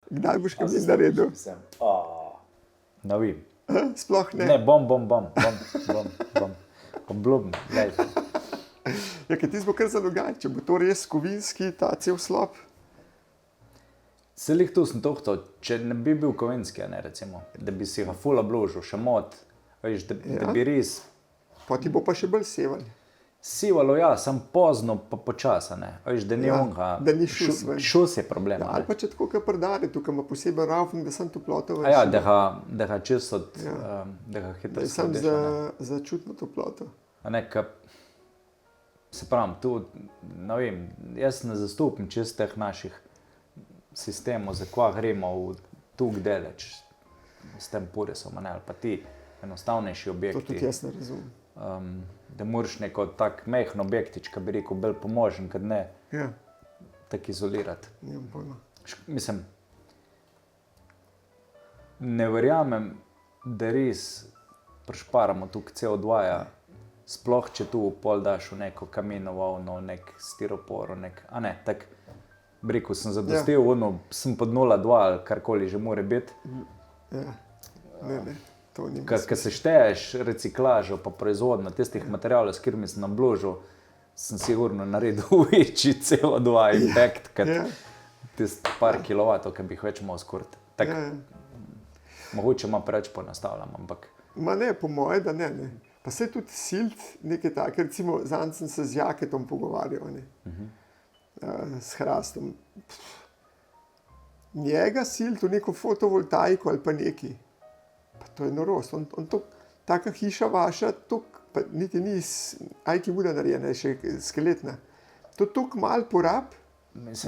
Kdaj boš kaj naredil? Ne vem. Sploh ne. Ne, bom. Obljubim, glej. Ja, ker ti bo kar zalogaj, če bo to res kovinski, ta cel slop. Se lih tu sem tohtal, če ne bi bil kovinski, ne, recimo, da bi si ga ful obložil, še mod, veš, da bi res Pa ti bo pa še bolj seval. sivalo, ja, sem pozno pa počasa, ne, veš, da ni onga, da ni šus, veš. šus je problem, Ja, ali pa če tako kar prdari, tukaj ima posebej raufen, da sem toploto a ja, da ga čisto, da ga hitro da sem skladiš, za čutno toploto. a ne, ka, se pravim, tu, ne vem, jaz ne zastupim čist teh naših sistemov, za kva gremo v tuk deleč s tem puresom, ne, ali pa ti enostavnejši To objekti. tudi jaz ne razumem. Da moraš neko tak mehno objektič, ki bi rekel, bolj pomožen, kad ne Ja, tako izolirati. nimam pojma. Mislim, ne verjamem, da res prešparamo tukaj CO2-ja, sploh če tu pol daš v neko kaminovo ovno, nek stiropor, a ne, tako bi rekel, sem zadostil, sem pod 0,2 ali karkoli že more biti. Ja, ne, to ni. Ko se šteješ reciklažo pa proizvodnjo tistih materialov, s katerimi sem nabložil, sem sigurno naredil večji CO2 impact, kot tisti par kilovatov, ki bi jih več imel skoriti. Mogoče ima preveč ponastavljam, ampak... Ma ne, po moje, da ne. Pa se tudi silt nekaj take, recimo zanj sem se z Jaketom pogovarjal, ne. S hrastom. Njega silt v neko fotovoltaiko ali pa neki. Pa to je norost. On to, taka hiša vaša, pa niti ni iz IKEA narejena, je še skeletna. To toliko malo porab,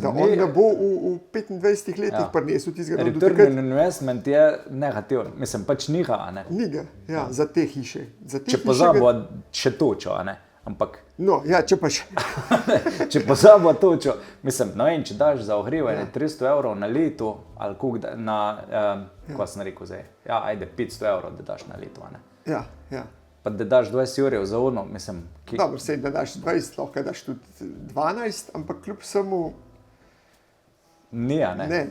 da on ne bo v 25 letih prinesel tistega do takrat. Return on investment je negativen. Mislim, pač niga, a ne. Niga, ja, za te hiše. Če pozabo še točo, a ne. Ampak, no, ja, če pa še. če pozabo točo, mislim, no vem, če daš za ogrevanje 300 evrov na leto, ali koliko na, kaj sem rekel zdaj, ja, ajde, 500 evrov, da daš na leto, a ne. Ja. Pa da daš 20 urjev za ono, mislim... Dobro, sej, da daš 20, lahko daš tudi 12, ampak kljub samo... Ni, a ne?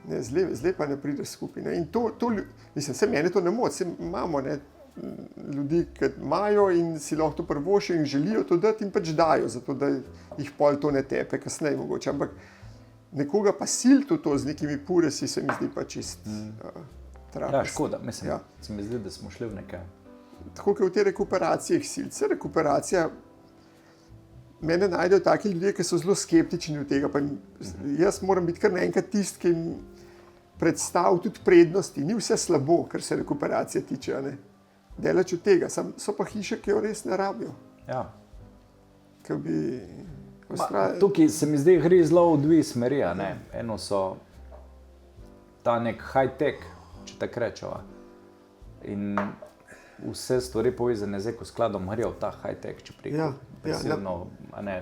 Ne, zle pa ne prideš skupaj, ne. In to, mislim, se mene to ne moči, se imamo, ne, ljudi, ki imajo in si lahko to prvošijo in želijo to dati in pač dajo, zato da jih pol to ne tepe, kasneje mogoče, ampak nekoga pa silto to z nekimi puresi se mi zdi pa čist trapast. Ja, škoda, mislim, se mi zdi, da smo šli v nekaj. Tako kot v te rekuperacijah silce, rekuperacija, mene najdejo taki ljudje, ki so zelo skeptični od tega, pa jaz moram biti kar naenkrat tisti, ki jim predstavil tudi prednosti, ni vse slabo, kar se rekuperacije tiče, ne. Delač od tega, so pa hiše, ki jo res ne rabijo. Ja. Ki bi... Tukaj se mi zdaj gre zelo v dve smeri, a ne. Eno so ta nek high-tech, če tako rečeva. In vse stvari povezane z ekoskladom grejo v ta high-tech, če preko. Pasivno, a ne,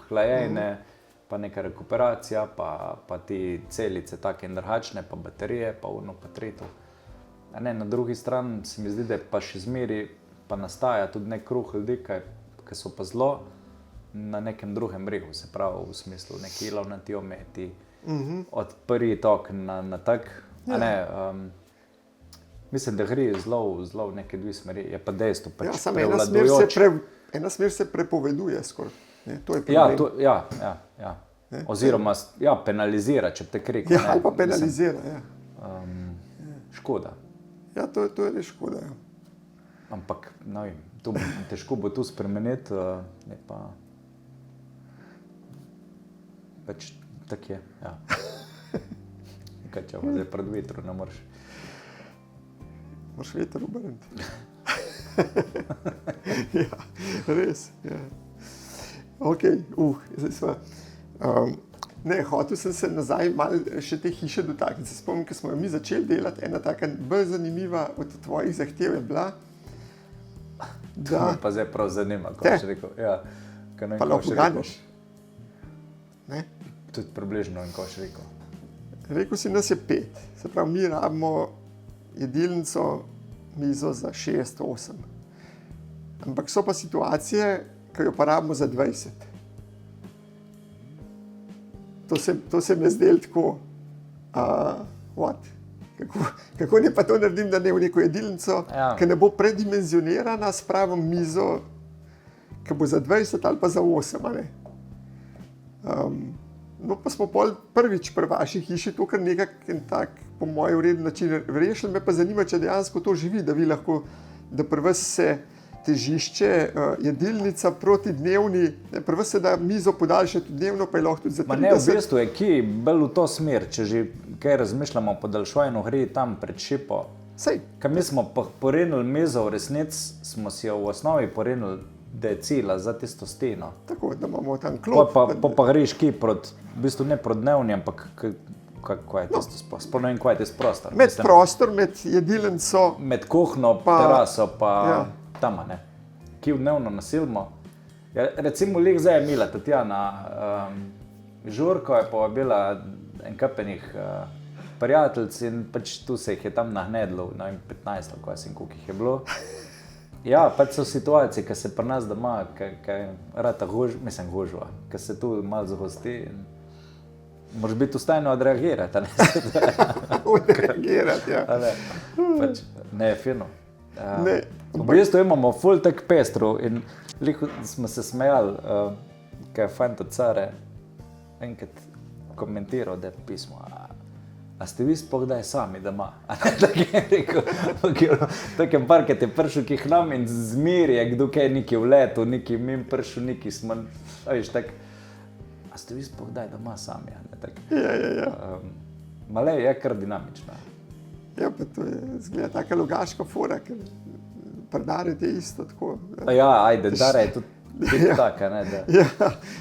hlajene, pa neka rekuperacija, pa ti celice take in drugačne, pa baterije, pa ono, pa tretjo. A ne, na drugi strani se mi zdi, da pa še zmeri pa nastaja tudi nek kruh ljudi, ki so pa zelo na nekem drugem bregu, se pravi v smislu neki ilovnati ometi, odprli tok na tak, a ne, mislim, da gre zelo v neke dve smeri, je pa dejstvo pač prevladujoč. Ena smer se prepoveduje skoraj, ne, to je problem. Ja. Oziroma, penalizira, če bi te rekel. Ja, ali pa penalizira, škoda. Ja, to je res škoda, ja. Ampak, ne vem, težko bo tu spremeniti, je pa... Pač tak je, ja. Kaj če zdaj pred vetru ne moreš. Moraš veter obrniti. Ja, res, ja. Okej, zdaj sva. Ne, hotel sem se nazaj malo še te hiše dotakniti. Se spomnim, ko smo jo mi začeli delati, ena taka bolj zanimiva od tvojih zahtev je bila, da... To me pa zdaj prav zanima, ko še rekel. Ja, pa lahko ganjaš. Ne? Tudi približno in ko še rekel. Rekel si, nas je 5. Se pravi, mi rabimo jedilnico, mizo za 6-8. Ampak so pa situacije, ki jo pa rabimo za 20. To se mi je zdelo tako Kako ne pa to naredim, da ne v neko jedilnico, ki ne bo predimenzionirana s pravo mizo, ki bo za 20 ali pa za 8. A ne? No, pa smo prvič pri vaši hiši to kar nekak tak, po mojem vreden način rešili. Me pa zanima, če dejansko to živi, da vi lahko, da pri vas se težišče, jedilnica proti dnevni, pri vas se da mizo podaljšati dnevno, pa je lahko tudi za 30. Ne, v bistvu je ki bolj v to smer, če že kaj razmišljamo o podaljšovanju, gre tam pred šipo. Sej. Kaj mi smo porinili mizo, v resnici smo si jo v osnovi porinili, da je cela za tisto steno. Tako, da imamo tam klop. Pa greš ki proti, v bistvu ne proti dnevni, ampak kaj je tisto, sploh ne vem, kaj je tisto prostor. Prostor, med jedilnico. Med kuhno, teraso pa tam, ne. Ki dnevno nasilimo. Ja, recimo, lik zdaj je Mila Tatjana, Žurko je povabila en kapenih prijateljc in pač tu se jih je tam nahnedlo, ne vem, 15 ali kaj sem, koliko jih je bilo. Ja, pač so situacije, ki se pri nas doma, ki rata gužva, ki se tu malo zgosti in moraš biti ustajno odreagirati, ne? Odreagirati, ja. Pač, ne je fino. V bistvu imamo ful tak pestro in smo se smejali, kaj je fajn to care enkrat komentiral, da je pismo. A ste vi sploh kdaj sami doma? Tako je rekel, tako je parket je prišel k nam in zmeri je kdo kaj neki v letu, neki mim prišel, neki smo, veš, tak, a ste vi sploh kdaj doma sami? Ja. Malej je kar dinamična. Ja, pa to je, zgleda taka logaška fora, ker predarite isto tako. Ja, ajde, dara je tudi taka, ne, da. Ja,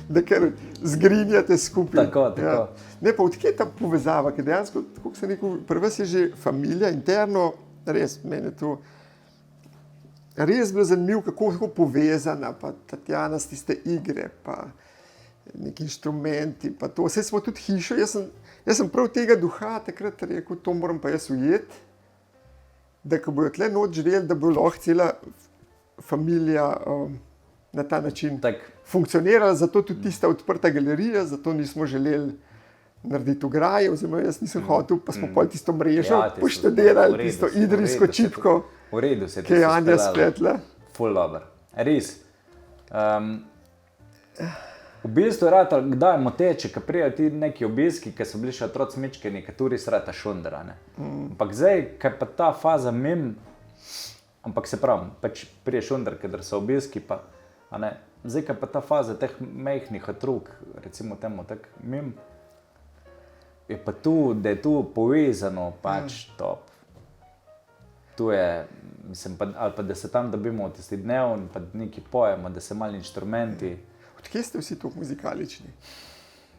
da kar zgrinjate skupaj. Tako. Ja. Ne, pa odkje ta povezava, ker dejansko, tako sem rekel, pri vas je že familija, interno, res, meni je to res bilo zanimivo, kako povezana, pa Tatjana s tiste igre, pa neki inštrumenti, pa to. Vse smo tudi hišo, jaz sem prav tega duha takrat rekel, to moram pa jaz ujeti, da ko bojo tle noč živeli, da bo lahko cela familija na ta način funkcionirala, zato tudi tista odprta galerija, zato nismo želeli narediti ograje, oziroma jaz nisem hotel, pa smo pol tisto mrežo poštudirali, tisto idrijsko čipko, ki je Anja spletla. Ful dobro. Res. V bistvu je rata, kdaj moteče, ko prijajo ti neki obiski, ki so bili še otroci mečkeni, ki tu res rata šundera, ne. Ampak zdaj, kaj pa ta faza mim, ampak se pravim, pač prije šunder, kadar so obiski, pa, a ne, zdaj, kaj pa ta faza teh mejhnih otrok, recimo temu tak mim, je pa tu, da je tu povezano, pač top. Tu je, mislim, ali pa da se tam dobimo v tisti dnev, pa nekaj pojemo, da se mali inštrumenti. Odkje ste vsi tako muzikalični?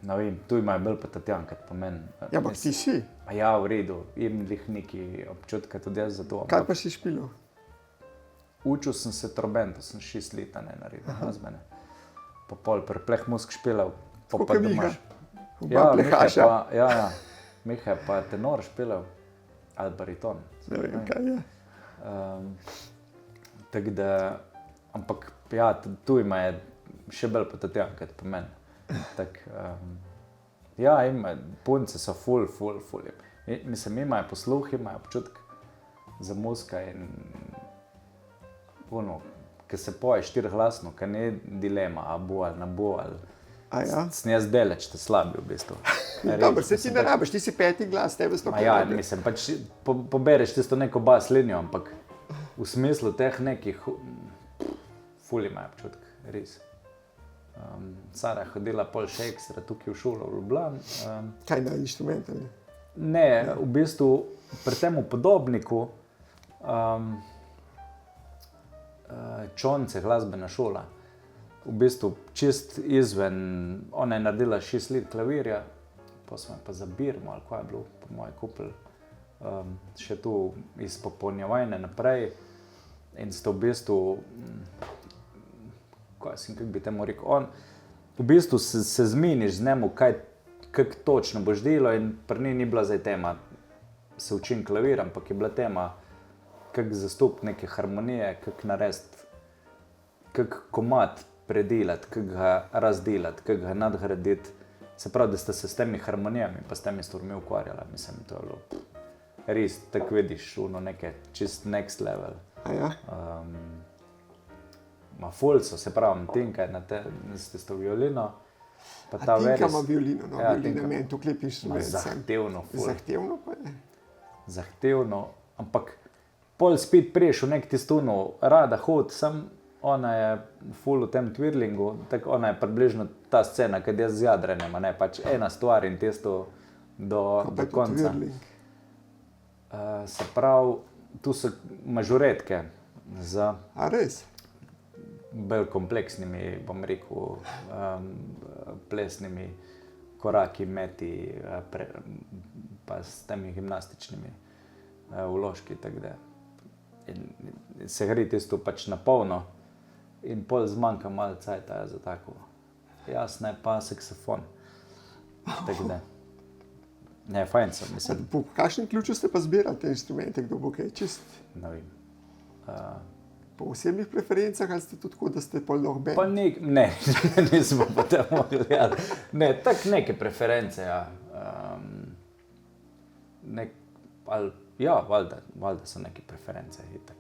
Ne vem, tu imajo bolj pa Tatjanka, pa meni. Ja, ampak ti si? Ja, v redu, imam neki občutka tudi jaz za to. Kaj pa si špilil? Učil sem se trobento, sem 6 let naredil glasbene. Pa pol pri Plehmusk špilal. Tako kot Miha? Ja, Miha je pa tenor špilal, ali bariton. Ne vem, kaj je. Tako da, ampak ja, tu imajo še bolj pa Tatjanka, pa meni. Ja, punce so ful. Mislim, imajo posluh, imajo občutek za muzika in ono, ki se poje 4-glasno, ki ne dilema, a bo ali ne bo, ali sem jaz deleč, te slabi v bistvu. Dobro, se ti ne rabiš, ti si 5. glas, tebe sto pomoče. Ja, mislim, pač pobereš tisto neko bas linijo, ampak v smislu teh nekih ful imajo občutek, res. Sara je hodila pol Shakespearea tukaj v šolo v Ljubljani. Kaj na inštrumente? Ne, v bistvu pri tem podobniku Čonce, glasbena šola. V bistvu čist izven, ona je naredila 6 let klavirja, pa smo pa za Birmo, ali kaj je bilo, po moje kupili, še tu iz popolnjevajne naprej. In ste v bistvu, kako bi temu rekel, v bistvu se zmeniš z njemu, kak točno boš delal in pri njej ni bila zdaj tema, se učim klavir, ampak je bila tema, kak zastup neke harmonije, kak narediti, kak komad predelati, kak ga razdelati, kak ga nadgraditi se pravi, da ste se s temi harmonijami pa s temi stvarmi ukvarjali. Mislim, to je bilo res, tako vidiš, nekaj čist next level. Ja? Fulso, se pravi, Tinka je na tisto violino. Pa ta Tinka ima violino, no, ja, violino je meni to klep inštrument. Zahtevno, ful. Zahtevno pa je. Zahtevno, ampak pol spet priješ v nek tistuno, rada hod, sem ona je ful v tem twirlingu, tako ona je približno ta scena, kad je z jadranjem, ne, pač ena stvar in tisto do konca. Se pravi, tu so mažoretke za res? bolj kompleksnimi, bom rekel, plesnimi koraki, meti, pa s temi gimnastičnimi vložki, tako da. In se gre tisto pač na polno in pol zmanjka malo cajta za tako. Jasno je pa saksofon. Tako da. Ne, fajn sem, mislim. Po kakšnem ključu ste pa zbirali te inštrumente, kdo bo kaj čist? Ne vem. Po osebnih preferencah ali ste tudi tako, da ste pol lahko band? Pa ne, nismo pa tam mogli gledati. Ne, tako neke preference, ja. Valjda so neke preference, itak.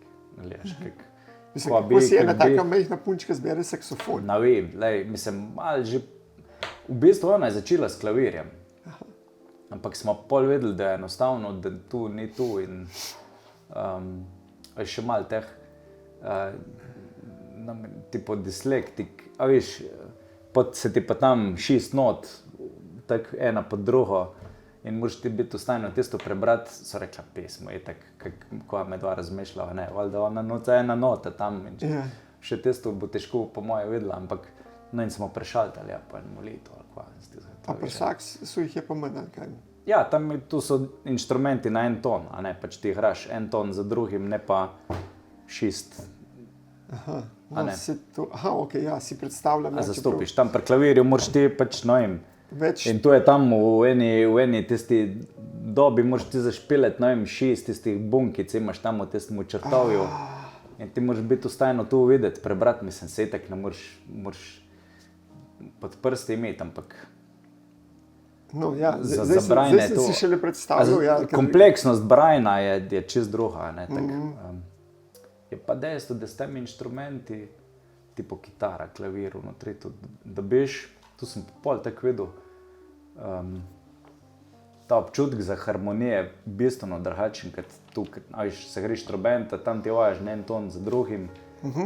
Mislim, kako si ena taka majhna punčka zbere saksofon? Ne vem, mislim, malo že, v bistvu ona je začela s klavirjem. Ampak smo pol vedeli, da je enostavno, da tu ni tu in še malo teh tipo dislektik, a veš, se ti pa tam 6 not, tako ena pod drugo in moraš ti biti vstajno tisto prebrati, so rekla pesmo, je tako, ko me dva razmišljala, ne, valjda ona nota, ena nota tam in še tisto bo težko po moje vedela, ampak no in smo prešaltali, ja, pa en molito ali kva. A pri saksu jih je pa manj, kaj? Ja, tu so inštrumenti na en ton, a ne, pač ti igraš en ton za drugim, ne pa 6. Aha, ok, ja, si predstavljam. A zastopiš, tam pri klavirju moraš ti pač, no vem, in to je tam v eni tisti dobi, moraš ti zašpileti, no vem, 6 tistih bunkic, imaš tam v tistem črtovju in ti moraš biti vstajno tu videti, prebrati, mislim, se itak ne moraš pod prsti imeti, ampak no, ja, za brajne je to. Zdaj si šele predstavljal, ja. Kompleksnost brajna je čist druga, ne, tako. Je pa dejstvo, da s temi inštrumenti, tipo kitara, klavir, vnotri tudi dobiš, tu sem pol tako videl, ta občutek za harmonije je bistveno drugačen, kot tu, se greš trobenta, tam ti vajaš en ton za drugim,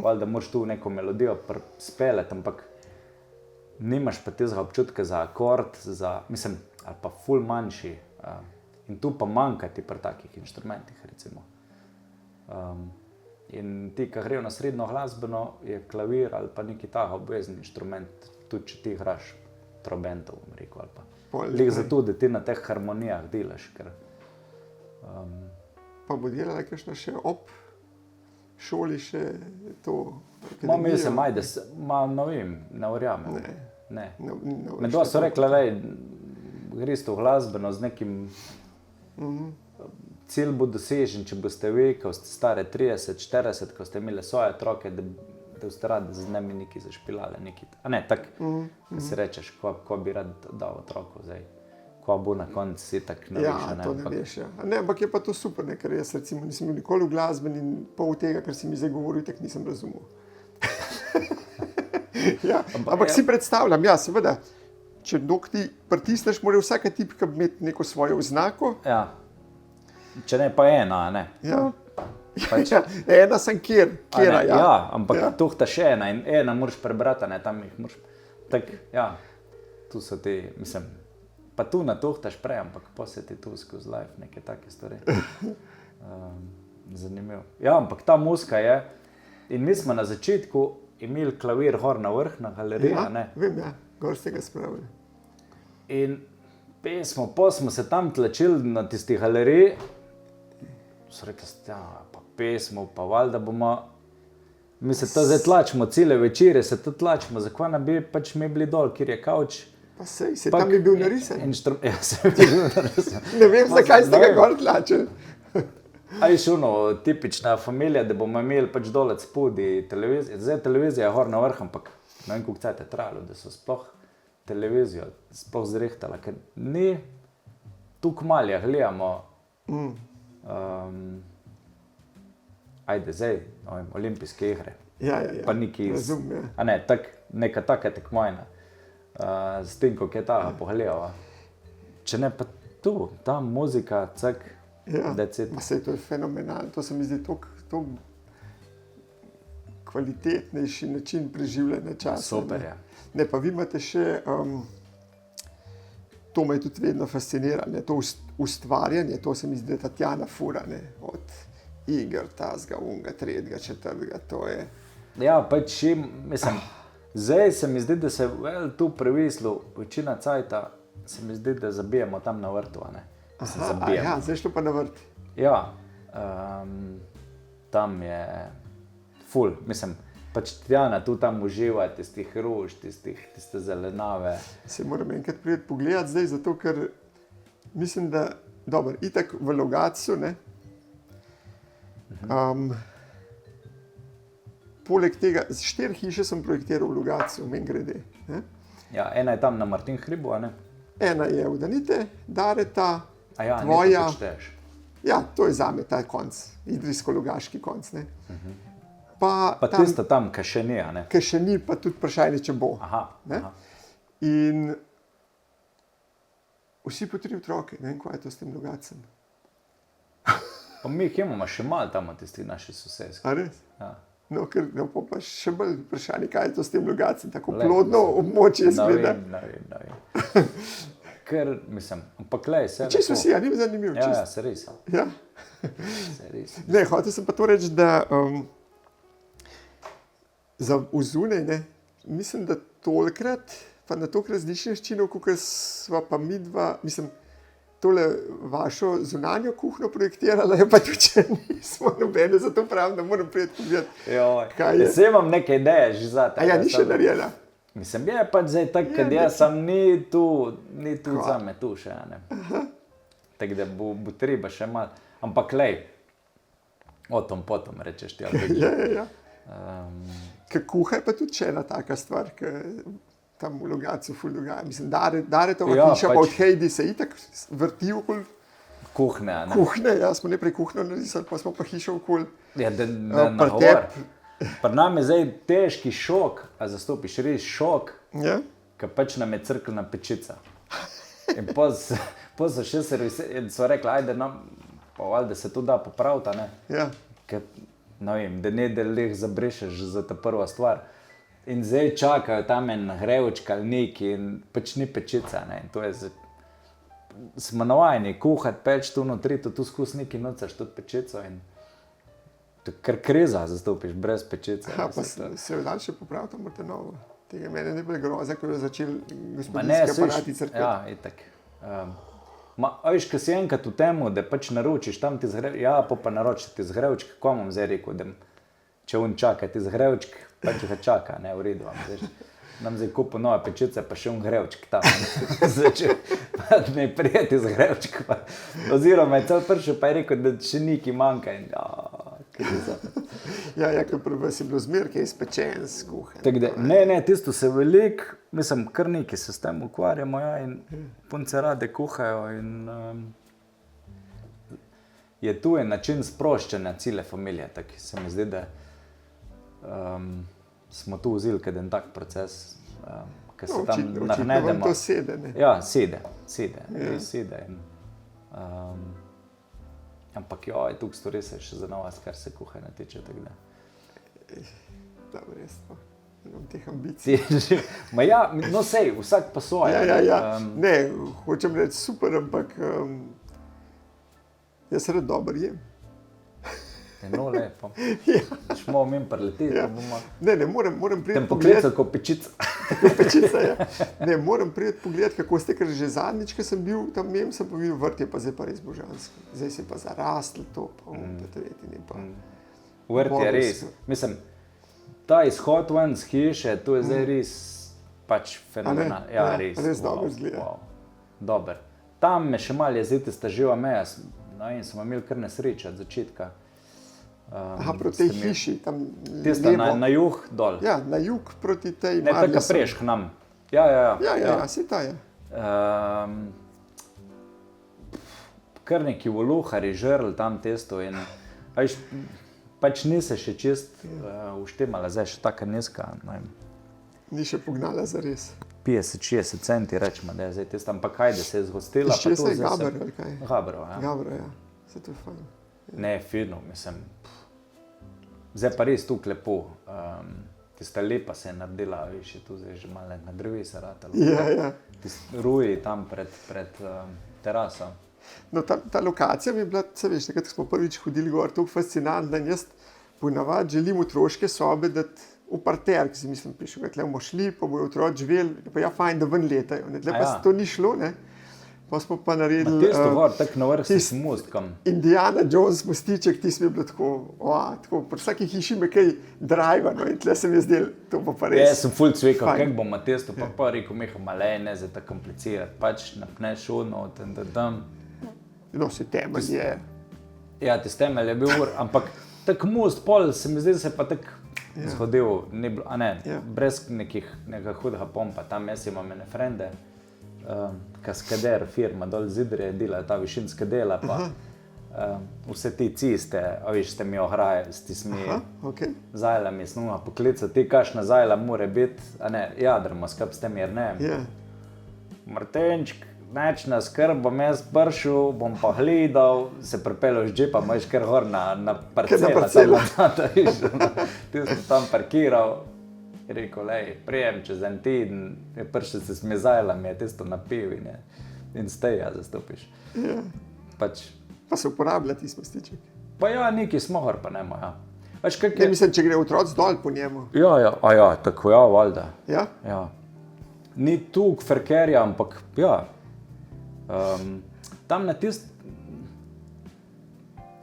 valjda moraš tu neko melodijo speljati, ampak nimaš pa tezga občutka za akord, mislim, ali pa ful manjši, in tu pa manjka ti pri takih inštrumentih, recimo. In ti, ki grejo na srednjo glasbeno, je klavir ali pa neki taka obvezni inštrument, tudi če ti igraš trobentov, bom rekel, ali pa. Lih zato, da ti na teh harmonijah delaš, ker. Pa bo delala kakšna še ob šoli še to? Mislim, ne vem, ne verjamem. Ne. Med dva so rekla, greš v glasbeno z nekim cilj bo dosežen, če boste vi, ko ste stare 30, 40, ko ste imeli svoje otroke, da boste radi z njimi nekaj zašpilali. A ne, tako, da si rečeš, ko bi rad dal otroku zdaj, ko bo na koncu si tak ne veš. Ja, to ne veš, ja. Ne, ampak je pa to super, ne, ker jaz recimo nisem bil nikoli v glasbeni in pol tega, kar si mi zdaj govoril, tak nisem razumel. Ja, ampak si predstavljam, ja, seveda, če dok ti pritisneš, mora vsaka tipka imeti neko svojo oznako. Ja. Če ne pa ena, ne. Ja. Pač, ena sem kjera, ja. Ja, ampak tuhtaš ena in ena moraš prebrati, ne, tam jih moraš. Tak, ja, tu so ti, mislim, pa tu natuhtaš prej, ampak pa se ti tu skozi life neke take stvari. Zanimivo. Ja, ampak ta muzika je, in mi smo na začetku imeli klavir gor na vrh, na galeriji, ne. Ja, vem, ja, gor ste ga spravili. In pesmo, pa smo se tam tlačili na tisti galeriji, so rekli, ja, pa pesmo, pa valjda bomo, mi se to zdaj tlačimo, cele večere se to tlačimo, zakaj ne bi pač mi bili dol, kjer je kavč. Pa sej, tam je bil narisen. Ja, se je bil narisen. Ne vem, zakaj ste ga gor tlačili. A je šuno, tipična familija, da bomo imeli pač dole spodi televizijo, zdaj televizija je gor na vrh, ampak ne vem, koliko cajt je trajalo, da so sploh televizijo sploh zrihtala, ker ni tukaj malja, gledamo, ajde zdaj, olimpijske igre, pa neki, razumem, a ne, neka taka tekmovanja, s tem, kako je ta pogledala. Če ne pa tu, ta muzika, cak, decet. Sej, to je fenomenalno, to se mi zdi toliko kvalitetnejši način preživljanja časa. Super, ja. Ne, pa vi imate še, to me tudi vedno fascinira, ne, to ustvarjanje, to se mi zdi, da Tatjana fura, ne, od iger, tazga, unga, tretjega, četrtega, to je. Ja, pač, mislim, zdaj se mi zdi, da se tu previslo, večina cajta se mi zdi, da zabijemo tam na vrtu, ne. Ja, zdaj šlo pa na vrt. Ja, tam je ful, mislim, pač Tatjana tu tam uživa, tistih ruž, tiste zelenave. Se moram enkrat priti pogledati zdaj, zato ker mislim, da, dobro, itak v Logatcu, ne, poleg tega, 4 hiše sem projektiral v Logatcu, mimogrede, ne. Ja, ena je tam na Martin hribu, a ne? Ena je v Danite, Dareta, ja, tvoja. Ja, to je zame ta konc, idrijsko-logaški konc, ne. Pa tista tam, ki še ni, a ne? Ki še ni, pa tudi vprašanje, če bo. Aha. In vsi po 3 otroke, ne vem, kaj je to s tem Logatcem. Pa mi jih imamo še malo tam, tisti naši sosedski. A res? Ja. No, ker pa še bolj vprašanje, kaj je to s tem Logatcem, tako plodno območje izgleda. Ne vem. Ker, mislim, ampak lej, se čisto vsi, ni zanimiv. Ja, se res. Ja. Se res. Ne, hotel sem pa to reči, da za vzune, ne, mislim, da tolikrat, pa na toliko različnih načinov, kakor sva pa midva, mislim, tole vašo zunanjo kuhno projektirala, je pa tudi, če nismo nobene, zato pravim, da moram priti pogledati, kaj je. Jaz imam neke ideje že za te. A ja, ni še narejena? Mislim, je pač zdaj tak, kad jaz sem ni tu zame tu še, ne. Tako da bo treba še malo, ampak lej, o tom potom rečeš ti, ali Ja. Ker kuha je pa tudi še ena taka stvar, ki tam v Logatcu ful dogaja. Mislim, Daretova hiša pa od Heidi se itak vrti okoli kuhne, ne. Kuhne, ja, smo najprej kuhno narisali, pa smo pa hišo okoli. Ja, da nagovor. Pri nam je zdaj težki šok, a zastopiš res šok, ker pač nam je crkljena pečica. In pol so še in so rekli, ajde nam, pa valjda se to da popraviti, ne. Ja. Ker, ne vem, da ne leh zabrišeš za ta prva stvar. In zdaj čakajo tam en hrevčk ali neki in pač ni pečica, ne. In to je smo navajeni kuhati, peč tu notri, tu skus neki nocaš tudi pečico in to je kar kriza, zastopiš brez pečice. Ja, pa se je daljše popraviti, morate novo. Tega mene ne bi groza, ko je začel gospodinski aparati crkvati. Ja, itak. Veš, ko si enkrat v temu, da pač naročiš tam ti zhrevčk, ja, pa naročiš ti zhrevčk, ko imam zdaj rekel, da če on čaka ti zhrevčk, pač ga čaka, ne, v redu vam, nam zdaj kupu nove pečice, pa še on hrevčk tam, začel, pa ne prijeti zhrevčk, oziroma je cel pršel, pa je rekel, da še neki manjka in Ja, ker pri vas je bilo zmer, ki je izpečen, skuhen. Tako da, ne, tisto se veliko, mislim, kar nekaj se s tem ukvarjamo, ja, in punce rade kuhajo in je tu en način sproščanja cele familije, tako se mi zdi, da smo tu vzeli en tak proces, ki se tam nahnedemo. Očitno vam to sede, ne? Ja, sede in ampak joj, tukaj stvari se še za nas, kar se kuhanja tiče, tako da. Dobro, jaz pa imam teh ambicij. Ma ja, no sej, vsak pa svoje. Ja. Ne, hočem reči super, ampak jaz rad dobro jem. No, lepo. Šmo min preletiti, pa bomo... Ne, moram priti tem pogledati, kot pečica. Pečica, ja. Ne, moram priti pogledati, kako ste, ker že zadnjič, ko sem bil tam jem, sem pa videl, vrt je pa zdaj pa res božansko. Zdaj se pa zarastlo to, pa tretjini pa... Vrt je res, mislim, ta izhod ven z hiše, to je zdaj res pač fenomenal. Ja, res. Res dobro izgleda. Dober. Tam me še malo jezite, sta živa meja, in smo imeli kar nesreče od začetka. Proti tej hiši, tam tista na jug dol. Ja, na jug proti tej ne, taka preš k nam. Ja, se ta je. Kar neki voluhari žrl tam testo in pač nisi še čist uštemala, zdaj še taka nizka, Ni še pognala za res. 50-60 centi rečemo, da je zdaj testo, ampak kaj, da se je zgostila. Iz česa je Gaber ali kaj? Gabro, ja. Gabro, ja. Se to je fajn. Ne, fino, mislim. Zdaj pa res tukaj lepo. Tista lepa se je naredila, viš, je tu zdaj že malo na drevesa ratalo. Ja. Tisti ruji tam pred teraso. No, ta lokacija mi je bila, se veš, takrat smo prvič hodili gor, tako fascinantna in jaz ponavadi želim otroške sobe dati v parter, ki si mislim prišel, tle bomo šli, pa bojo otroci živeli, pa ja, fajn, da ven letajo. Tle pa to ni šlo, ne. Pa smo pa naredili tako na vrsti s mostkom. Indiana Jones mostiček, tisti mi je bilo tako, pri vsaki hiši me kaj driva, no, in tle se mi je zdel, to pa res. Jaz sem ful cvekal, kako bomo testo, pa rekel, Miha, malej, ne za tako komplicirati, pač napneš ono, tam. No, se temelj je. Ja, tisti temelj je bil ampak tak most, pol se mi zdaj se pa tak zhodil, brez nekega hudega pompa, tam jaz imam ene frende, Kaskader firma, dol Zidre, delajo ta višinska dela, pa vse ti ciste, a viš, ste mi ohraje, s tismi zajlami, snuma poklica, ti kašna zajla mora biti, jadrmo skup s tem Jernejem. Martenčk, neč na skrb, bom jaz pršel, bom pa gledal, se pripelil z džipa, imaš kar gor na parcela. Ti si tam parkiral, je rekel, prijem čez en teden, je prišel se s mezajlami, je tisto napil in steja zastopiš. Pa se uporablja tisti mostiček. Pa ja, neki smohor pa nemo, ja. Ne, mislim, če gre otroc dol po njemu. Ja, tako ja, valjda. Ja? Ja. Ni tu kferkerja, ampak ja. Tam na tist,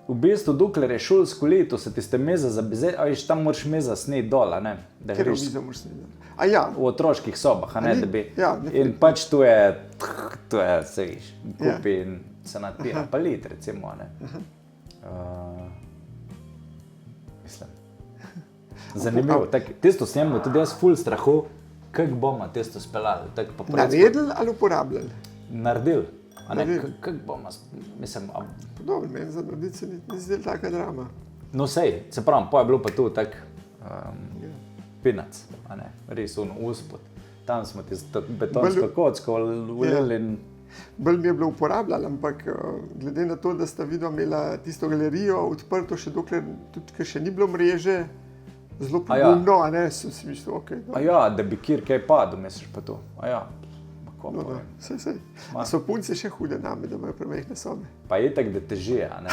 v bistvu, dokler je šolsko leto, se tiste meza za bezet, a viš, tam moraš meza sneti dol, ne? Ker je miza moraš sneti dol. A ja. V otroških sobah, a ne, da bi. Ja, in pač tu je, se viš, kupi in se nadpira, pa lit, recimo, ne. Mislim. Zanimivo, tisto sem imel tudi jaz ful strahu, kako bomo tisto speljali. Naredili ali uporabljali? Naredili. Kako bomo, mislim... Dobro, meni za narediti se ni zdel taka drama. No sej, se pravim, pa je bilo pa tu tak pinac, a ne, res uspod. Tam smo tisto betonsko kocko ulili in... Bolj mi je bilo uporabljalo, ampak glede na to, da sta vidva imela tisto galerijo odprto še dokler, tudi še ni bilo mreže, zelo pogumno, a ne, so si mislil, okej. A ja, da bi kjer kaj padel, misliš pa to, a ja. Sej. So punce še hude name, da imajo premehne sobe. Pa itak, da težije, a ne,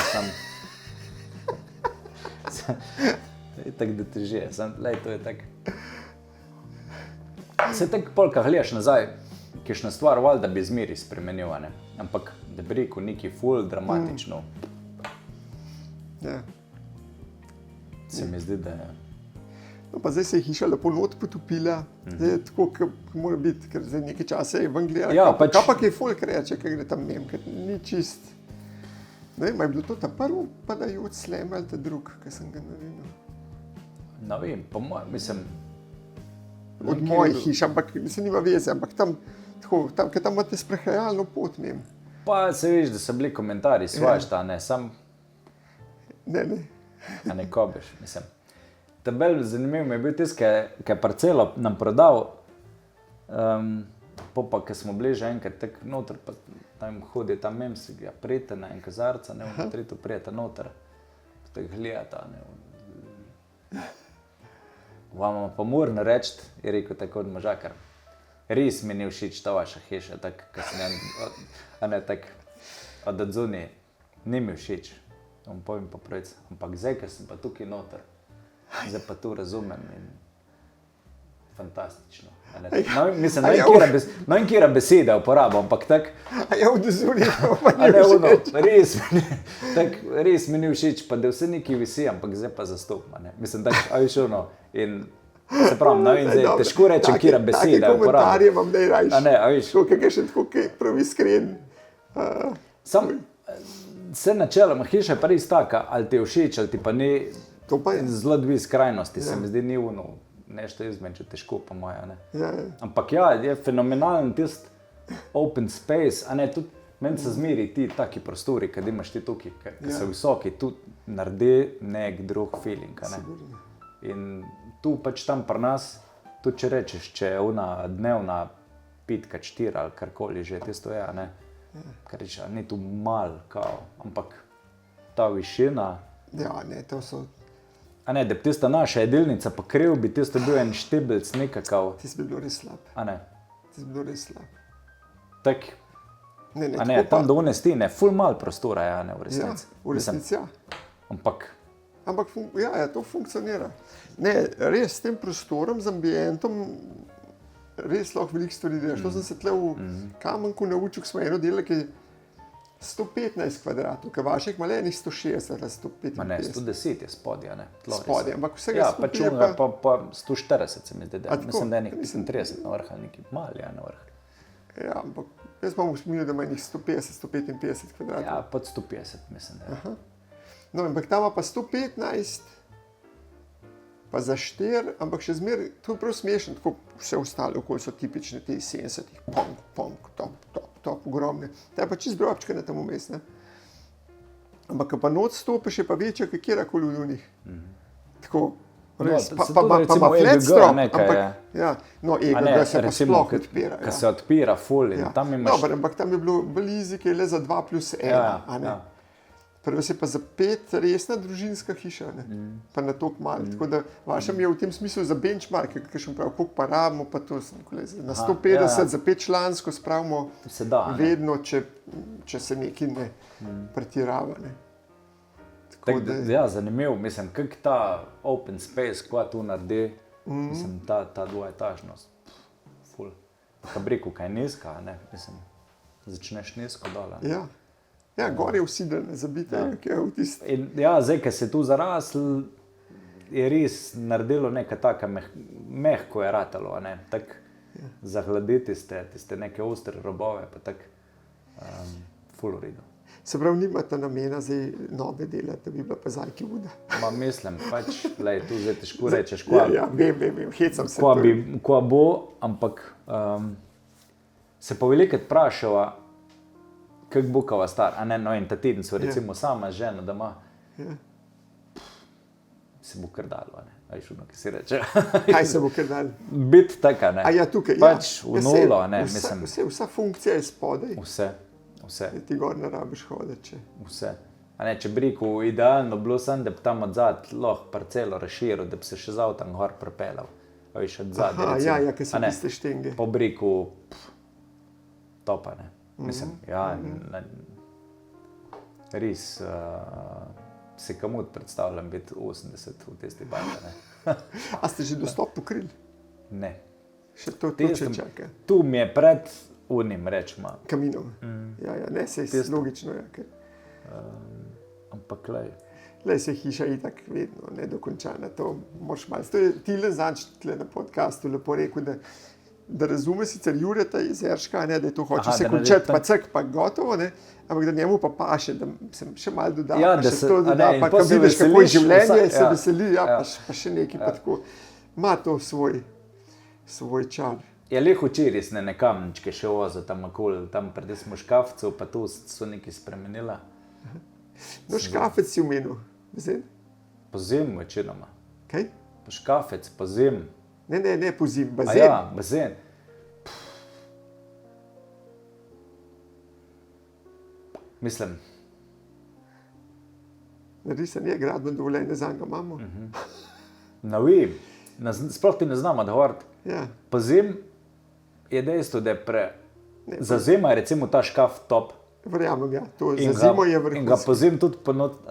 itak, da težije, to je tak. Se tak polka gledaš nazaj, kakšna stvar val, da bi zmeri spremenil, a ne, ampak da bi rekel neki ful dramatično. Ja. Se mi zdi, da je. No, pa zdaj se je hiša lepo not potopila, zdaj je tako, kot mora biti, ker zdaj nekaj časa je ven gledala. Ja, kaj pa kaj folk reče, kaj gre tam mem, ker ni čist. Ne vem, je bilo to ta prvi padajoč slem ali ta drug, kaj sem ga naredil? Ne vem, po mojem, mislim... Od mojih hiš, ampak mislim, nima veze, ampak tam, ker tam imate sprehajalno pot mem. Pa se veš, da so bili komentarji svašta, ne, sam... Ne. A ne kobeš, mislim. Bolj zanimiv mi je bil tist, ki je parcelo nam prodal, pa ko smo bili že enkrat tak noter, pa tam hodi tam mem, si ga prijete na en kazarca, ne, v to prijete noter, tako gledata, ne. Vama pa moram reči, je rekel tako od možakar, res mi ni všeč ta vaša hiša, tako, ko sem a ne, tako, od odzuni, ni mi všeč, vam povem pa pravic, ampak zdaj, ko sem pa tukaj noter, zdaj pa tu razumem in fantastično. No, mislim, no in kjera beseda uporabam, ampak tak... A je od zunaj, pa ni všeč. Res mi ni všeč, pa da vse nekaj visi, ampak zdaj pa zastopma. Mislim, tak, a viš ono, in se pravim, no in zdaj težko rečem, kjera beseda uporabam. Take komentarje vam ne rajiš. A ne, a viš. Kaj še tako, kaj prav iskren. Sam, vse načeloma, hiša je pa res taka, ali ti je všeč, ali ti pa ni... Zelo dvi skrajnosti, se mi zdi, ni ono, nešto izmed, če težko po moje. Ne? Ja. Ampak ja, je fenomenalen tisti open space, a ne, tudi meni se zmeri ti taki prostori, kad imaš ti tukaj, ki so visoki, tu naredi nek drug feeling, a ne. In tu pač tam pri nas, tudi če rečeš, če je ona dnevna 5x4 ali karkoli že, tisto je, a ne, kar reče, a ni tu mal, kao, ampak ta višina. Ja, ne, to so... A ne, da bi tista naša jedilnica pokril, bi tisto bil en štibelc nekakav. Tisto bi bilo res slab. A ne. Tisto bi bilo res slab. Tak, Ne, a ne, tam do one stene, ful mal prostora, ja, ne, v Ja, resnici. v resnici ja. Ampak, Ampak ja, to funkcionira. Ne, res s tem prostorom, z ambientom, res lahko veliko stvari delaš. To sem se tle v Kamenku naučil, ko smo eno delali, ki je 115 kvadratov, ki Vašek ima le enih 160 ali 155. ma ne, 110 je spodja, ne. Tlo res. Spodaj, ampak vsega Ja, skupaj pač je unga pa 140 se mi zdi, da A je. tako? Mislim, da je nekaj Mislim- 35 na vrh ali nekaj mal, ja, na vrh. Ja, ampak jaz imam v spominu, da ima enih 150, 155 kvadratov. Ja, pod 150, mislim, da je. No, ampak tam ima pa 115, pa za 4, ampak še zmeraj, to je prav smešno, tako vse ostale okolje so tipične, te 70-ih, punk, top, ogromne. Ta je pa čist drobčka na tam vmes, ne. Ampak, ko pa noč stopiš, je pa večja, kot kjerkoli v njih. Tako, res, No, pa se ima tudi recimo flat EGG strop, nekaj ampak, je. ja, no, A EGG ne, se pa recimo, sploh ko odpira. ko se odpira ful in Ja. tam imaš... Dobar, ampak tam je bilo blizu, ki je le za 2+1, a ne. ja. Prvo se pa za 5 resna družinska hiša, ne? Pa na toliko malo. Tako da vaša mi je v tem smislu za benchmark, ki še prav, koliko pa rabimo, pa to sem na 150 za 5 člansko spravimo Se da, ne. vedno, če se nekaj ne pretirava. Ne? Tak, ja, zanimivo, mislim, kak ta open space, kva tu naredi, mislim, ta dvoetažnost, ful. Ka bi rekel, kaj je nizka, ne, mislim, začneš nizko dol. Ne. Ja. Ja, gor je usidrne, zabite, ki je v tisti. In ja, zdaj, ker se je tu zarasl, je res naredilo nekaj taka, mehko je ratalo, a ne, tak zahladiti tiste neke ostre robove, pa tak ful v redu. Se pravi, nimate namena zdaj nove delati, da bi bila pa zajki voda. Ma mislim, pač, lej, tu zdaj težko rečeš, kva, Ja, vem, hecam se. kva bo, ampak se pa velikrat vprašava, kako bo kava star, a ne, no in ta teden so recimo sama z ženo doma, se bo kar dalo, a ne, a veš, ki si reče. Kaj se bo kar dal? Biti taka, ne. A ja, tukaj, Pač ja. v nulo, a ne, vsa, mislim. Vsa funkcija je spodaj, Vse. ti gor ne rabiš hoditi. Vse. A ne, če bi rekel, idealno bilo sem, da bi tam odzad lahko parcelo razširil, da bi se še z avtom gor pripeljal. A veš, odzad, Aha, recimo. ja, ker so A ne, tiste štenge. pa bi rekel, topa, ne. Mislim, ja, res se kamut predstavljam biti 80 v tisti bajti, ne. A ste že dostop pokrili? Ne. Še to če čaka. Tu mi je pred unim, rečemo. Kaminom. Ja, ne, se je logično. Ja, ker... Ampak lej. Lej se hiša itak vedno nedokončana, to moraš malo. To je Tile Zanč tle na podcastu lepo rekel, da razume sicer Jureta iz Erška, ne, da je to hoče se končati, pa cek, pa gotovo, ne, ampak da njemu pa paše, da sem še malo dodal, Ja, pa da še se- to a ne, doda, in pa pol ko se vidiš, kako je veseliš, življenje, vsa- se ja. veseli, ja, Ja. pa še nekaj, pa tako, ima to svoj čar. Je leh včeraj sem ne kamenčke še vozil tam okoli, tam pred smo škafcev, pa tu so nekaj spremenila. No, škafec si omenil, zdaj, Po zim večinoma. kaj? Po škafec, po zim. Ne, pozim, A bazen. ja, bazen. Mislim, Narisan je gradbeno dovoljenje, zanj ga imamo. ne vem, sploh ti ne znam odgovoriti. Ja, Po zim je dejstvo, da je za zima je recimo ta škaf top. verjamem, ja, to In za zimo je in ga vrhunsko. po zim tudi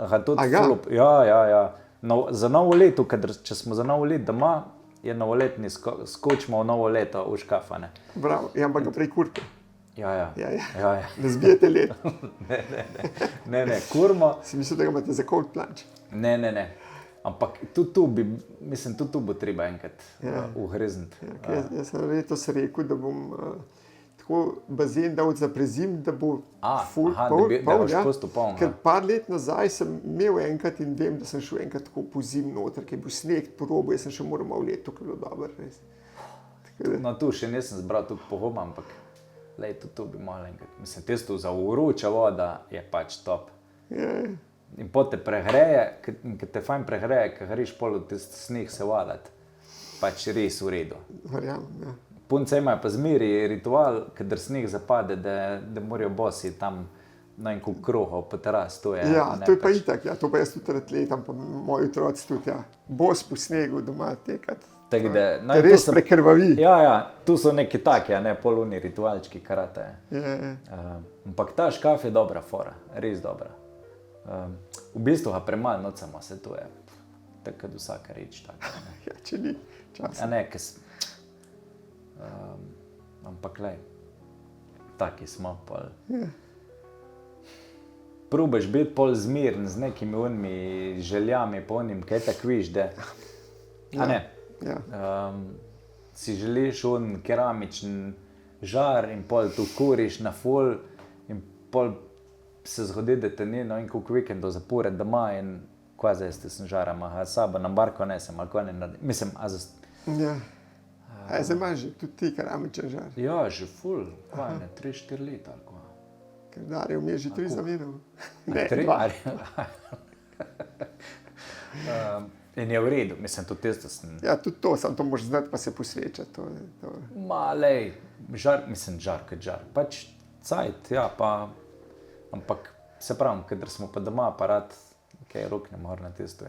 ga tudi A ga? fulup. Ja. No, za novo leto, če smo za novo leto doma, je novoletni skočimo v novo leto v škafa, ne. Bravo, ja, ampak ga prej kurpe. Ja. Ja. Ne zbijete let. Ne, kurmo. Si mislil, da ga imate za cold plunge. Ne. Ampak tudi tu bi, mislim, tudi tu bo treba enkrat ugrizniti. Ja, jaz sem letos rekel, da bom tako bazen dal za prezim, da bo full da poln. boš pustil poln. Ker par let nazaj sem imel enkrat in vem, da sem šel enkrat tako po zim noter, ker je bil sneg po robu, jaz sem še moral malo let, to je bilo dobro, res. No, tu še nisem zbral toliko poguma, ampak lej, tu bi malo enkrat. Mislim, tisto za vroča voda je pač top. In potem te prehreje, ker te fajn prehreje, ker greš pol v tisti sneg se vadati, pač res v redu. Verjamem, ja. Punce imajo pa zmeri ritual, kadar sneg zapade, da morajo bosi tam na en kup kruhov po teras. To je, ja, to je pa itak, ja, to pa jaz tudi ratletam, pa moji otroci tudi, ja. Bos po snegu doma tekati. Tako da, te res prekrvavi. Ja, tu so neki taki, ne, poluni ritualčki karate. Ampak ta škaf je dobra fora, res dobra. V bistvu ga premalo nocamo, se to je tako da vsaka reč tako. Ja, če ni časa. Ampak lej, taki smo pol. Probaš biti pol zmiren z nekimi unimi željami, po unim, kaj tako viš, da si želiš un keramičen žar in pol tu kuriš na ful in pol se zgodi, da te ni no in koliko vikendov zapored doma in kva zdaj ste sem žarama, a sabo na barko nesem, ali kva ne naredim. Mislim, zdaj imaš že tudi ti keramičen žar. Ja, že ful, kva ne, 3-4 leta ali kva. Ker Darjo mi je že 3 zamenjal. Ne, 2. In je v redu, mislim, tudi tisto sem... Ja, tudi to, samo to moraš znati, pa se posvečati. Ma, lej, žar, kot žar. Pač cajt, ja, pa... Ampak se pravim, kadar smo pa doma, pa rad, kaj roknem gor na tisto.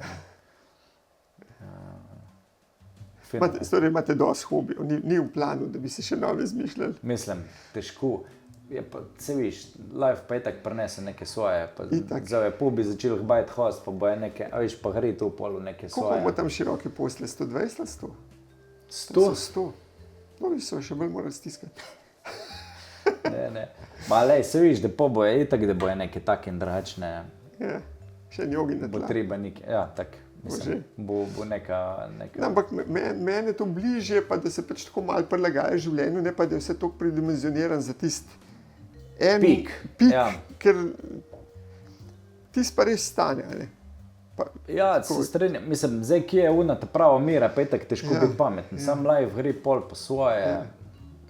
Imate dosti hobijev, ni v planu, da bi se še nove izmišljali. Mislim, težko. Je pa, se viš, life pa je tak prenese neke svoje, pa zdaj je pubi začel hbajt host, pa bo je neke, a viš, pa gre tu polu neke svoje. Koliko imamo tam široke posle, 120 ali 100? 100? No, vi so še bolj morali stiskati. Ne. Ma lej, se viš, da po bo je itak, da bo je neke take in drugačne. Ja, še njogi na tla. Bo treba neke, ja, tak. Mislim, bo neka... Ampak mene to bližje, pa da se pač tako malo prilagaja življenju, ne pa da je vse toliko predimenzioniran za tisti pik, ja. Ker tisti pa res stane, ne? Ja, se strenjam. Mislim, zdaj, kje je una ta prava mira, pa je tako težko biti pameten. Sam life gre pol po svoje,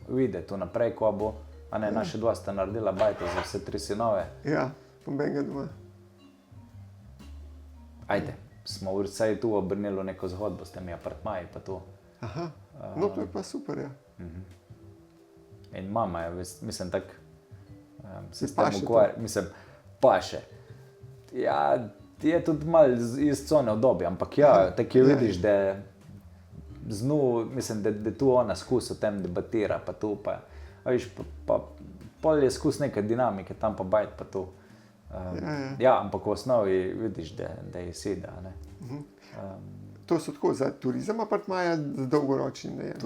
vide tu naprej, ko bo, a ne, naše dva sta naredila bajta za vse 3 sinove. Ja, pombenga doma. Ajde. Smo vsaj tu obrnili neko zgodbo s temi apartmaji, pa to. Aha, no to je pa super, ja. In mama je, mislim, tak, se s tem ukvarja, mislim, paše. Ja, je tudi malo iz cone obdobja, ampak ja, tako je vidiš, da mislim, da tu ona skus o tem debatira, pa tu pa, a viš, pa pol je skus neke dinamike, tam pa bajt, pa tu. Ja, ampak v osnovi vidiš, da je seda. To so tako za turizem apartmaja, za dolgoročni najem?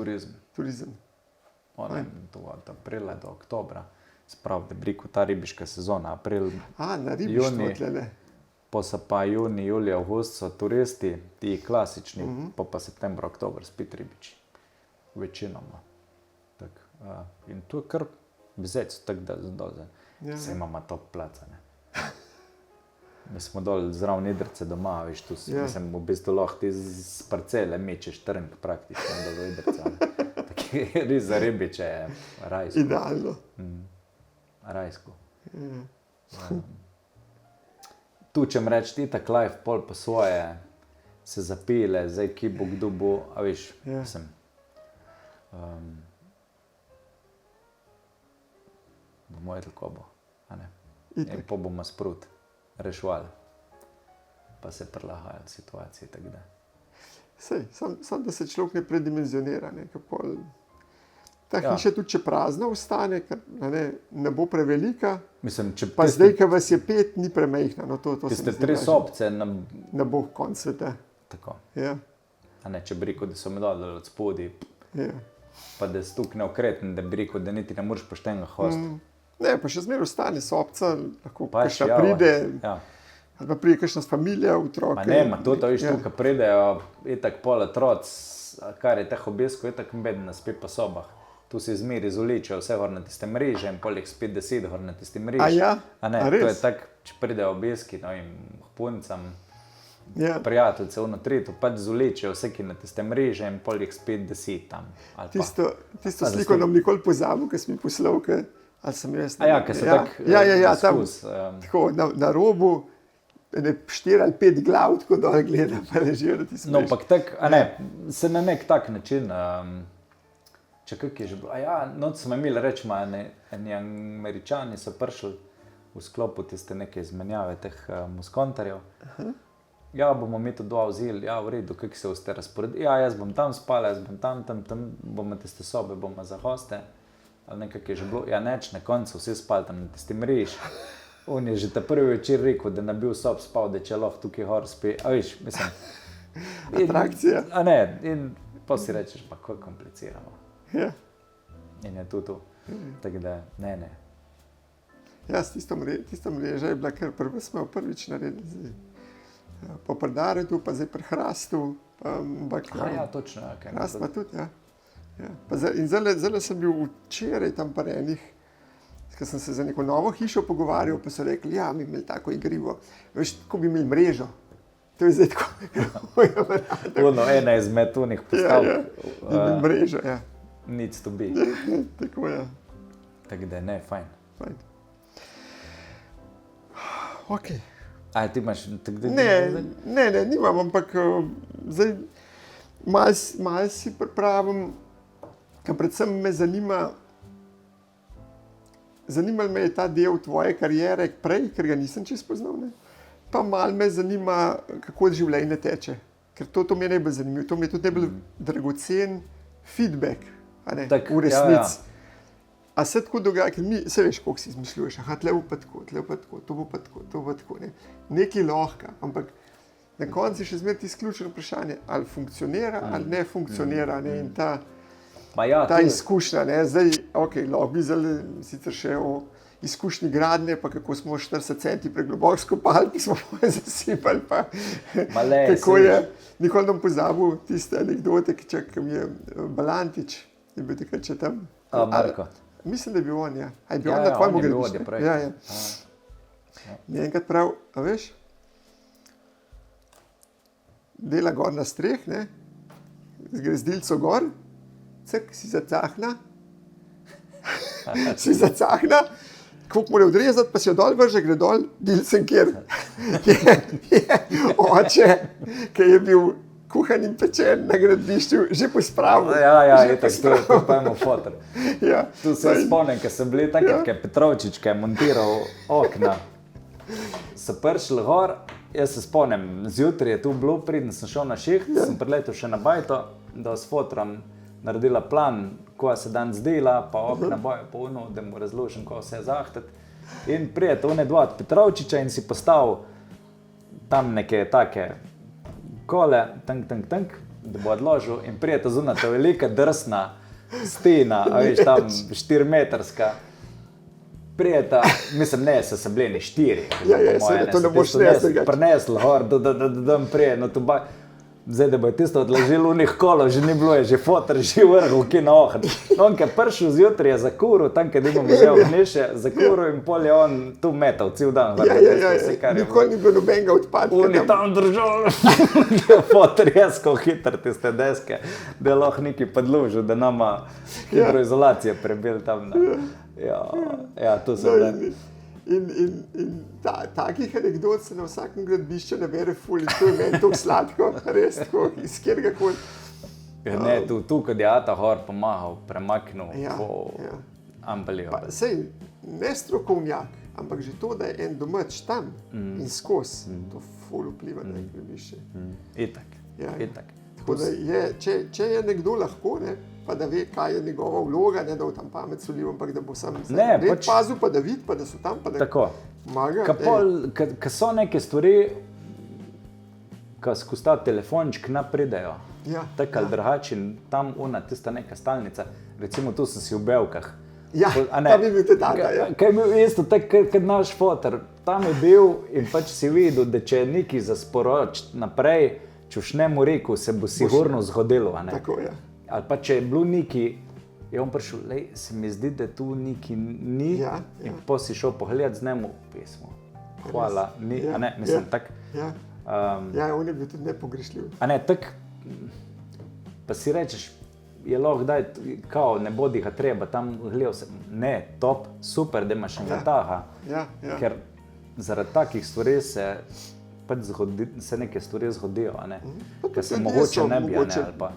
Turizem. To od aprila do oktobra. Sprav, da briku ta ribiška sezona, april, na ribištvo tlele. Pa so pa juni, julij, avgust so turisti, ti klasični, pa september, oktober spet ribiči. Večinoma. In to je kar vzec, tako da zadoze. Se imamo top placa, ne. Mi smo dol zraven Idrce doma, viš, tu mislim, v bistvu lahko ti z parcele mečeš trnk praktično do Idrca. Tako je res za ribiče, rajsko. Idealno. Rajsko. Tu, če mi reči, ti tak life pol po svoje se zapile, zdaj ki bo kdo bo, a viš, mislim. Bomo jedli, ko bo, a ne. In pa bomo sprot rešvali, pa se prilagajali situaciji, tako da. Sej, sam da se človek ne predimenzionira, ne, kako ta hiša tudi, če prazna ostane, ker ne bo prevelika, mislim, pa zdaj, ko vas je 5, ni premejhna, no to tiste 3 sobce ne bo konc sveta. Tako. Ja. A ne, če bi rekel, da so me dali od spodi, pa da je stuk neokreten, da bi rekel, da niti ne moraš poštenega hosti. Ne, pa še zmeraj ostane sobca, lahko kakšna pride, ali pa pride kakšna familija, otroke. Ma ne, to viš, tukaj pridejo, itak pol otroc, kar je teh obiskov, itak bedno spet po sobah. tu si zmeri zuličejo vse gor na tiste mreže in poleg spet 10 gor na tiste mreže. A ja? A ne, A to je res? tako, če pridejo obiski, no in puncam, Ja. prijateljce, to pač zuličejo vse, ki na tiste mreže in poleg spet 10 tam. Ali pa. Tisto Pa sliko zasluž- nam nikoli pozabil, ki sem jih poslal, ali sem jaz. A ja, ker so tako tam, tako na robu, 4 ali 5 glav, tako dol gleda, pa ležijo na tisti No, mreži. ampak tak, a ne, se na nek tak način, če kak je že bilo, a ja, noč smo imeli, rečemo, eni Američani so prišli v sklopu tiste neke izmenjave teh muskontarjev. Ja, bomo mi to dva vzeli, ja, v redu, kako se boste razporedili, ja, jaz bom tam spala, jaz bom tam bomo tiste sobe, bomo za hoste, ali nekak je že bilo, ja, neč, na koncu vsi spali tam na tisti mrež. On je že ta prvi večer rekel, da ne bi v sob spal, da če lahko tukaj gor spi, a viš, mislim. Atrakcija. A ne, in pa si rečeš, pa kako kompliciramo. Ja. In je tu. Tako da, ne. Ja, tista mreža je bila, ker prvi smo jo prvič naredili. Zdaj. Po Prdaretu, pa zdaj pri Hrastu. Ja, točno. Okay, Hrast pa tudi, ja. In zdaj sem bil včeraj tam pa enih, ker sem se za neko novo hišo pogovarjal, pa so rekli, ja, mi imeli tako igrivo. Veš, tako bi imeli mrežo. To je zdaj tako. Ono, ena izmed tunih postavk. Ja, mrežo, ja. Needs to be. Tako je. Ja. Tako da, ne, fajn. Ok. A ti imaš tako da... Ne, nimam, ampak zdaj malo si pripravim, ker predvsem me zanimal me je ta del tvoje kariere prej, ker ga nisem čisto poznal, ne? Pa malo me zanima, kako življenje teče, ker to mi je najbolj zanimivo, to mi je tudi najbolj dragocen feedback, a ne, Tak, v resnici. ja. A se tako dogaja, ker mi, se veš, koliko si izmišljuješ, aha, tle bo pa tako, to bo pa tako, ne. Nekaj lahko, ampak na koncu je še zmeraj tisto ključno vprašanje, ali funkcionira ali ne funkcionira, ne, in ta izkušnja, ne, zdaj, ok, lahko bi zdaj sicer še o izkušnji gradnje, pa kako smo 40 centi pregloboko skopali, pa smo zasipali, pa kako je, nikoli ne bom pozabil tiste anekdote, ki mi je Balantič, je bil takrat še tam. Marko. Mislim, da je bil on, ja. A je bil on na tvojem gradbišču? Ja. Mi je enkrat prav, a veš, dela gor na streh, ne, z grezdilco gor, cek, si zacahna, koliko mora odrezati, pa si jo dol vrže, gre dol, dilcem, kjer je oče, ki je bil kuhan in pečen na gradbišču, že pospravil. Ja, je tako, to pa imamo fotor. Ja. Tu se spomnim, ker sem bili takrat, ker je Petrovčič, ki je montiral okna, so prišli gor, jaz se spomnim, zjutraj je tu bilo, preden sem šel na šiht, sem priletel še na bajto, da s fotrom naredila plan, ko se dan zdela, pa okna bojo polno, da mu razložim, ko se je zahtati. In prijete one dva od Petrovčiča in si postavil tam neke take kole, tank, da bo odložil in prijete zunaj ta velika drsna stena, a veš, tam 4-metrska. Prijeta, mislim, ne, so bili 4. Ja, to ne boš nesel. Prinesli gor, da prije, no tu ba... Zdaj, da bo tisto odložil v njih kolo, že ni bilo, je že fotor, že vrgel, ki na ohn. On, ki je prišel zjutraj, je zakuril, tam, kjer imamo vzel gneše, zakuril in pol je on tu metal, cel dan. Nikoli ni bilo nobenega odpadka. On je tam držal, fotor je skol hitro tiste deske, da je lahko nekaj podložil, da nama hidroizolacija prebil tam. Ja, to se vrde. In takih anekdot se na vsakem gradbišču nabere ful, in to je meni tako sladko, res tako, iz kjergakoli. Ne, tu, kad je Ata Hor pomahal, premaknil, unbelievable. Sej, ne strokovnjak, ampak že to, da je en domač tam in skozi, to ful vpliva na gradbišče. Itak. Tako da je, če je nekdo lahko, ne, pa da ve, kaj je njegova vloga, ne da bo tam pamet solil, ampak da bo sam pazil, pa da vidi, pa da so tam, pa da pomaga. Ko so neke stvari, ko skozi ta telefonček napridejo, tako ali drugače, in tam tista neka stalnica, recimo tu sem si v Belkah. Ja, tam je bil te tata, ja. Kaj je bil isto, tako kot naš fotor, tam je bil in pač si videl, da če je nekaj za sporočiti naprej, če už ne mu rekel, se bo sigurno zgodilo. Tako, ja. Ali pa če je bilo neki je on prišel, lej, se mi zdi, da tu neki ni, in pa si šel pogledat z njemu pesmo. Hvala, ni, a ne, mislim, tak. Ja, on je bil tudi nepogrešljiv. A ne, tak, pa si rečeš, je lahko daj, kao, ne bodi ga treba, tam gledal se, ne, top, super, da imaš enega taha, ker zaradi takih stvari se pač se neke stvari zgodijo, a ne, ker se mogoče ne bi, a ne, ali pa.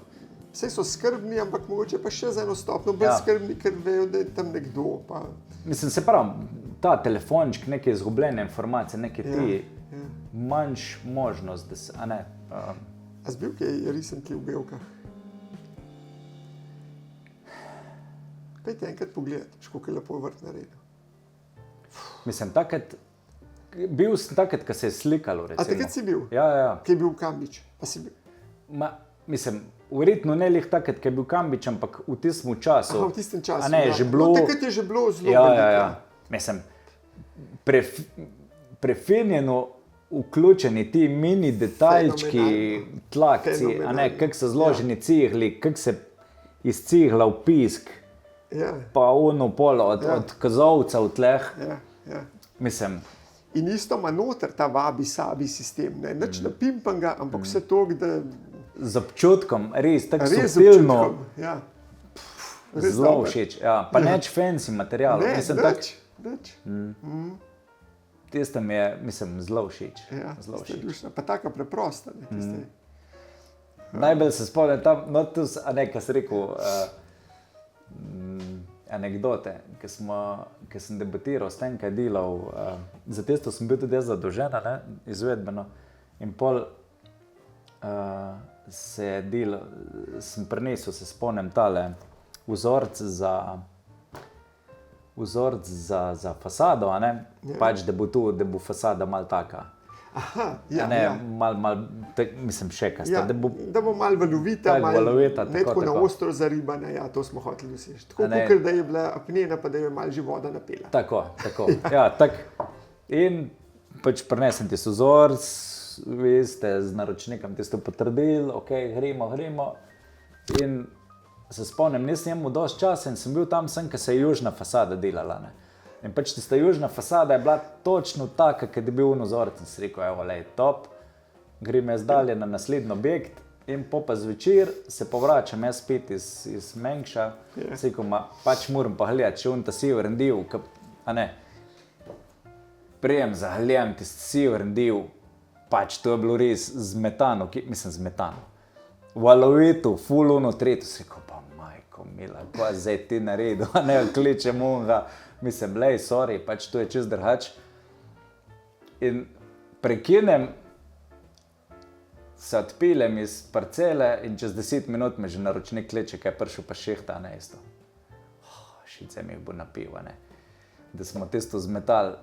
Vse so skrbni, ampak mogoče pa še za eno stopno bolj skrbni, ker vejo, da je tam nekdo. Pa. Mislim, se pravi, ta telefonček, neke izgubljene informacije, neke ti, manjš možnost, da se, a ne. A si bil kaj recently v Belkah? Pejte enkrat pogledati, koliko je lepo vrt naredil. Mislim, bil sem takrat, ko se je slikalo, recimo. A takrat si bil? Ja. Kaj je bil v Kambič? Pa si bil? Mislim, verjetno ne lih takrat, ko je bil Kambič, ampak v tistem času. Aha, v tistem času, a ne, že bilo. No, takrat je že bilo zelo veliko. Ja. Mislim, prefinjeno vključeni ti mini detaljčki, tlakci, a ne, kako so zloženi cigli, kako se iz cigla v pisk, pa ono polo od kozovca v tleh. Mislim. In isto ima noter ta vabi-sabi sistem, ne, nič napimpanga, ampak vse to, da... Z občutkom, res, tako subtilno. Ja. Zelo všeč, ja. Pa neč fancy material. Ne, nič. Tista mi je, mislim, zelo všeč. Ja, pa taka preprosta. Najbolj se spomnim tam, no tu, a ne, kaj si rekel, anekdote, ki sem debatiral s tem, kaj je delal. Za testo sem bil tudi jaz zadolžen, izvedbeno. In pol sem prinesel, se spomnim, tale vzorc za fasado, a ne? Pač, da bo fasada malo taka. Aha, mislim, šekasta. Da bo malo valovita, ne tako na ostro zaribana, ja, to smo hoteli doseči. Tako kakor, da je bila apnena, pa da je malo že voda napela. Tako, ja, tako. In pač prinesem ti vzorc, vi ste z naročnikom tisto potrdili, ok, gremo. In se spomnim, nisem imel dosti časa in sem bil tam sem, ko se je južna fasada delala, ne. In pač tista južna fasada je bila točno taka, kad je bil vzorec. In si rekel, evo, lej, top, grem jaz dalje na naslednji objekt in pa zvečer se povračam jaz spet iz Mengša. Si rekel, pač moram pa gledati, če on ta severni del, a ne, prijem zahlejem tisti severni del, pač to je bilo res z metano, v alovetu, full ono tretjo, si rekel, pa majko mila, kaj zdaj ti naredil, a ne, kličem onga, mislim, lej, sorry, pač to je čist drhač. In prekinem, se odpeljem iz parcele in čez 10 minut me že naročnik kliče, kaj je prišel pa šehta, ne, isto. Šice mi bo napil, ne. Da smo tisto zmetali.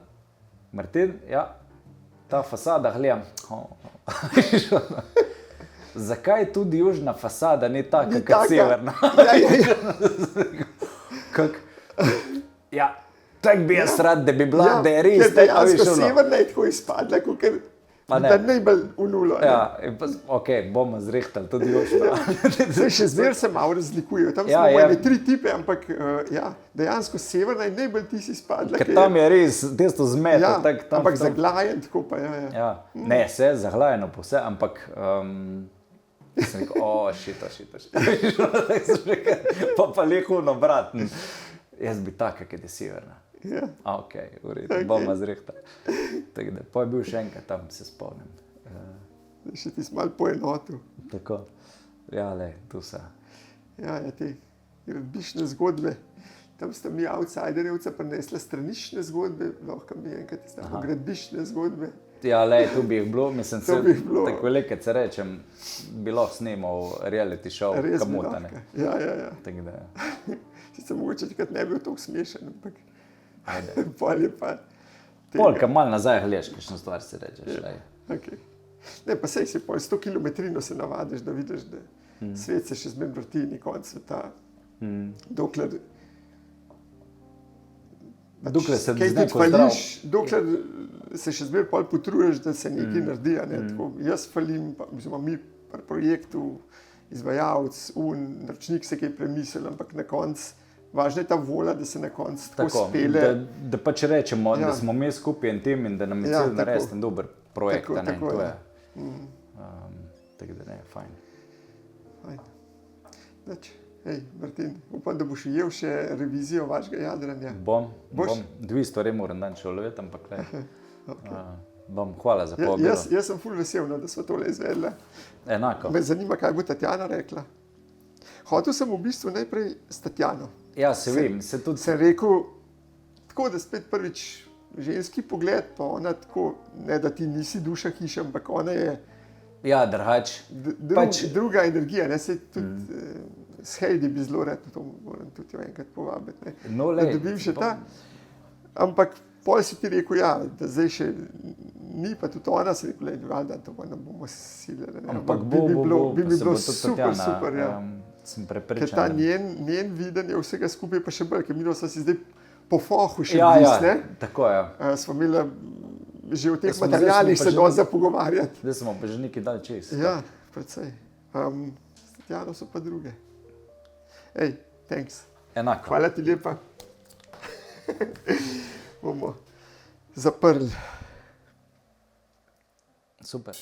Martin, ja, ta fasada, gledam, zakaj tudi južna fasada ni taka kot severna? Ja, tako bi jaz rad, da bi bila, da je res. Dejansko severna je tako izpadla, da najbolj v nulo. Ja, ok, bomo zrihtali tudi južno. Še zmer se malo razlikujejo, tam smo imeli 3 tipe, ampak dejansko severna je najbolj tisti izpadla. Ker tam je res testo zmeto. Ampak zaglajen tako pa, ja. Ne, vse zaglajeno po vse, ampak sem rekel, shit. Pa lehuno, braten. Jaz bi taka, kad je severna. Ja. Ok, v redu, bomo zrihtali. Tako da, pa je bil še enkrat tam, se spomnim. Še ti si malo poenotil. Tako, ja, lej, tu se. Ja, te gradbišne zgodbe. Tam sta mi outsiderjevca prinesla stranišne zgodbe, lahko mi enkrat iz tako gradbišne zgodbe. Ja, lej, tu bi jih bilo, mislim, tako veliko, kad se rečem, bi lahko snimal reality show, kamotane. Ja. Tako da, ja. Sicer mogoče tikrat ne bi bil toliko smešen, ampak ajde. Pol je pa... Polka malo nazaj gledaš, kakšno stvar si rečeš. Ja, okay. Ne, pa sej si pol 100 kilometrino se navadiš, da vidiš, da svet se še zmeraj vrti, ni konc sveta. Dokler se z neko zdrav. Dokler se še zmeraj pol potruješ, da se nekaj naredi. Ne? Tako, jaz falim, oziroma mi pri projektu izvajalec, naročnik se kaj premislil, ampak na koncu, važna je ta volja, da se na koncu tako spele. Da pač rečemo, da smo mi skupaj en tim in da nam je cilj narediti en dober projekt. Tako je. Tako da ne, fajn. Martin, upam, da boš ujel še revizijo vašega jadranja. Bom. 2 stvari moram dan še uloviti, ampak le. Bom, hvala za povabilo. Jaz sem ful vesel, da smo tole izvedli. Enako. Me zanima, kaj bo Tatjana rekla. Hotel sem v bistvu najprej s Tatjano. Ja, vem. Sem rekel, tako da spet prvič ženski pogled, pa ona tako, ne da ti nisi duša hiša, ampak ona je drugač. Druga energija, ne, se tudi s Heidi bi zelo rad, to moram tudi enkrat povabiti, da dobim še ta. Ampak pol si ti rekel, da zdaj še ni, pa tudi ona si rekel, da to ne bomo silili. Ampak bi bilo super, super, ja. Sem prepričan. Ker ta njen videnje vsega skupaj pa še bolj, ker mi smo si zdaj po fohu še blizu, tako je. Smo imeli že v teh materialih se dosti pogovarjati. Zdaj smo pa že nekaj dal čez. Ja, precej. S Tatjano so pa druge. Thanks. Enako. Hvala ti lepa. Bomo zaprli. Super.